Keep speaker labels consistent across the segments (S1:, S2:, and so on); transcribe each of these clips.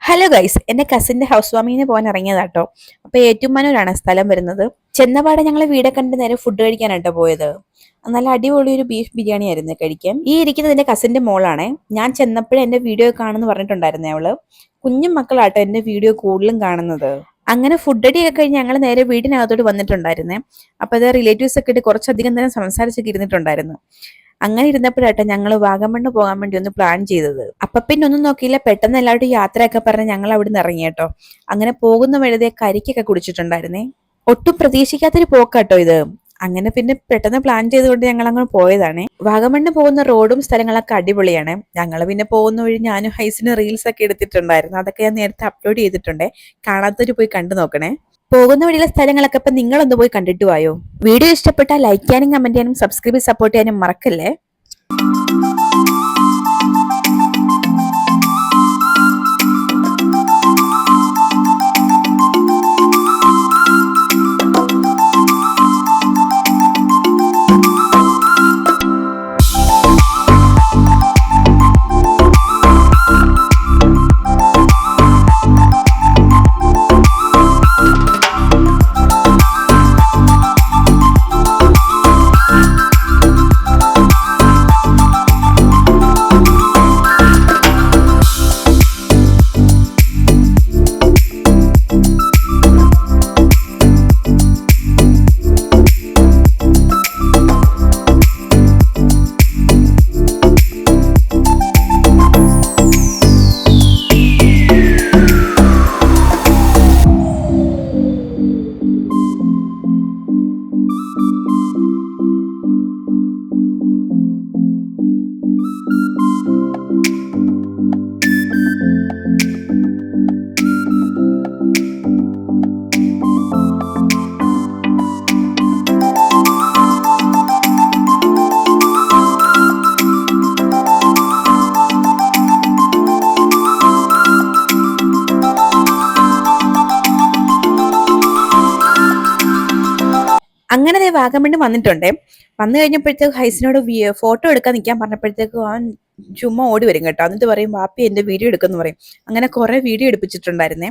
S1: Hello guys, എന്റെ കസിന്റെ house വാമിങ്ങിന് പോകാൻ ഇറങ്ങിയതാട്ടോ. അപ്പൊ ഏറ്റുമാനൂരാണ് സ്ഥലം വരുന്നത്. ചെന്നപാടെ ഞങ്ങൾ വീടൊക്കെ കണ്ട് നേരെ ഫുഡ് കഴിക്കാനാട്ടോ പോയത്. നല്ല അടിപൊളി ഒരു ബീഫ് ബിരിയാണി ആയിരുന്നു കഴിക്കാൻ. ഈ ഇരിക്കുന്നത് എന്റെ കസിന്റെ മോളാണേ. ഞാൻ ചെന്നപ്പോഴേ എന്റെ വീഡിയോ കാണുമെന്ന് പറഞ്ഞിട്ടുണ്ടായിരുന്നേ അവള്. കുഞ്ഞു മക്കളാട്ടോ എന്റെ വീഡിയോ കൂടുതലും കാണുന്നത്. അങ്ങനെ ഫുഡ് അടിയൊക്കെ കഴിഞ്ഞ് ഞങ്ങൾ നേരെ വീടിനകത്തോട്ട് വന്നിട്ടുണ്ടായിരുന്നേ. അപ്പൊ അത് റിലേറ്റീവ്സ് ഒക്കെ ഇട്ട് കുറച്ചധികം നേരം സംസാരിച്ചൊക്കെ ഇരുന്നിട്ടുണ്ടായിരുന്നു. അങ്ങനെ ഇരുന്നപ്പോഴാട്ടെ ഞങ്ങൾ വാഗമണ്ണ് പോകാൻ വേണ്ടി ഒന്ന് പ്ലാൻ ചെയ്തത്. അപ്പൊ പിന്നെ ഒന്നും നോക്കിയില്ല, പെട്ടെന്ന് എല്ലാവരും യാത്രയൊക്കെ പറഞ്ഞ് ഞങ്ങൾ അവിടെ നിന്ന് ഇറങ്ങിയേട്ടോ. അങ്ങനെ പോകുന്ന വഴുതേ കരിക്കൊക്കെ കുടിച്ചിട്ടുണ്ടായിരുന്നേ. ഒട്ടും പ്രതീക്ഷിക്കാത്തൊരു പോക്കാട്ടോ ഇത്. അങ്ങനെ പിന്നെ പെട്ടെന്ന് പ്ലാൻ ചെയ്തുകൊണ്ട് ഞങ്ങൾ അങ്ങ് പോയതാണ്. വാഗമണ്ണ് പോകുന്ന റോഡും സ്ഥലങ്ങളൊക്കെ അടിപൊളിയാണ്. ഞങ്ങൾ പിന്നെ പോകുന്ന വഴി ഞാനും ഹൈസിന് റീൽസ് ഒക്കെ എടുത്തിട്ടുണ്ടായിരുന്നു. അതൊക്കെ ഞാൻ നേരത്തെ അപ്ലോഡ് ചെയ്തിട്ടുണ്ടേ. കാണാത്തവര് പോയി കണ്ടു നോക്കണേ. പോകുന്ന വഴിയുള്ള സ്ഥലങ്ങളൊക്കെ ഇപ്പൊ നിങ്ങളൊന്ന് പോയി കണ്ടിട്ട് വായോ. വീഡിയോ ഇഷ്ടപ്പെട്ടാൽ ലൈക്ക് ചെയ്യാനും കമന്റ് ചെയ്യാനും സബ്സ്ക്രൈബ് സപ്പോർട്ട് ചെയ്യാനും മറക്കല്ലേ. അങ്ങനെ വാഗമണ്ണ് വന്നിട്ടുണ്ടേ. വന്നു കഴിഞ്ഞപ്പോഴത്തേക്ക് ഹൈസിനോട് ഫോട്ടോ എടുക്കാൻ നിൽക്കാൻ പറഞ്ഞപ്പോഴത്തേക്ക് അവൻ ചുമ്മാ ഓടി വരും കേട്ടോ. എന്നിട്ട് പറയും വാപ്പി എന്റെ വീഡിയോ എടുക്കുമെന്ന് പറയും. അങ്ങനെ കുറെ വീഡിയോ എടുപ്പിച്ചിട്ടുണ്ടായിരുന്നേ.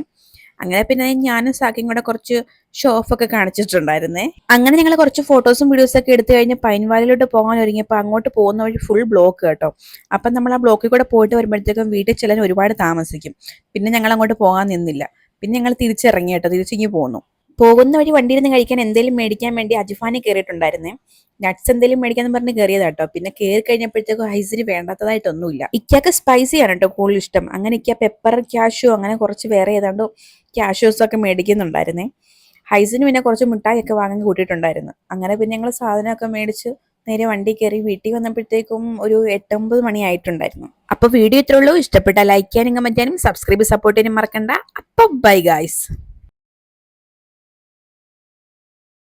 S1: അങ്ങനെ പിന്നെ ഞാനും സാക്കിയും കൂടെ കുറച്ച് ഷോ ഓഫ് ഒക്കെ കാണിച്ചിട്ടുണ്ടായിരുന്നേ. അങ്ങനെ ഞങ്ങൾ കുറച്ച് ഫോട്ടോസും വീഡിയോസും ഒക്കെ എടുത്തു കഴിഞ്ഞ് പൈൻവാലിലോട്ട് പോകാൻ ഒരുങ്ങിയപ്പോൾ അങ്ങോട്ട് പോകുന്ന വഴി ഫുൾ ബ്ലോക്ക് കേട്ടോ. അപ്പം നമ്മൾ ആ ബ്ലോക്കിൽ കൂടെ പോയിട്ട് വരുമ്പോഴത്തേക്കും വീട്ടിൽ ചെല്ലാൻ ഒരുപാട് താമസിക്കും. പിന്നെ ഞങ്ങൾ അങ്ങോട്ട് പോകാൻ നിന്നില്ല. പിന്നെ ഞങ്ങൾ തിരിച്ചിറങ്ങി കേട്ടോ. തിരിച്ചിങ്ങി പോന്നു. പോകുന്ന വഴി വണ്ടിയിൽ നിന്ന് കഴിക്കാൻ എന്തെങ്കിലും മേടിക്കാൻ വേണ്ടി അജിഫാനി കയറിയിട്ടുണ്ടായിരുന്നേ. നട്ട്സ് എന്തെങ്കിലും മേടിക്കാന്ന് പറഞ്ഞ് കയറിയതാട്ടോ. പിന്നെ കയറി കഴിഞ്ഞപ്പോഴത്തേക്കും ഹൈസിന് വേണ്ടാത്തതായിട്ടൊന്നുമില്ല. ഇക്കൊക്കെ സ്പൈസിയാണ് കേട്ടോ കൂടുതൽ ഇഷ്ടം. അങ്ങനെ ഇക്ക പെപ്പർ ക്യാഷു അങ്ങനെ കുറച്ച് വേറെ ഏതാണ്ടോ ക്യാഷ്യൂസ് ഒക്കെ മേടിക്കുന്നുണ്ടായിരുന്നേ. ഹൈസിന് പിന്നെ കുറച്ച് മിഠായി ഒക്കെ വാങ്ങി കൂട്ടിയിട്ടുണ്ടായിരുന്നു. അങ്ങനെ പിന്നെ ഞങ്ങൾ സാധനമൊക്കെ മേടിച്ച് നേരെ വണ്ടി കയറി വീട്ടിൽ വന്നപ്പോഴത്തേക്കും ഒരു 8-9 മണി ആയിട്ടുണ്ടായിരുന്നു. അപ്പൊ വീഡിയോ ഇത്രേ ഉള്ളൂ. ഇഷ്ടപ്പെട്ട ലൈക്ക് ചെയ്യാനും കമന്റ് ചെയ്യാനും സബ്സ്ക്രൈബ് സപ്പോർട്ട് ചെയ്യാനും മറക്കണ്ട. അപ്പൊ ബൈ ഗൈസ്.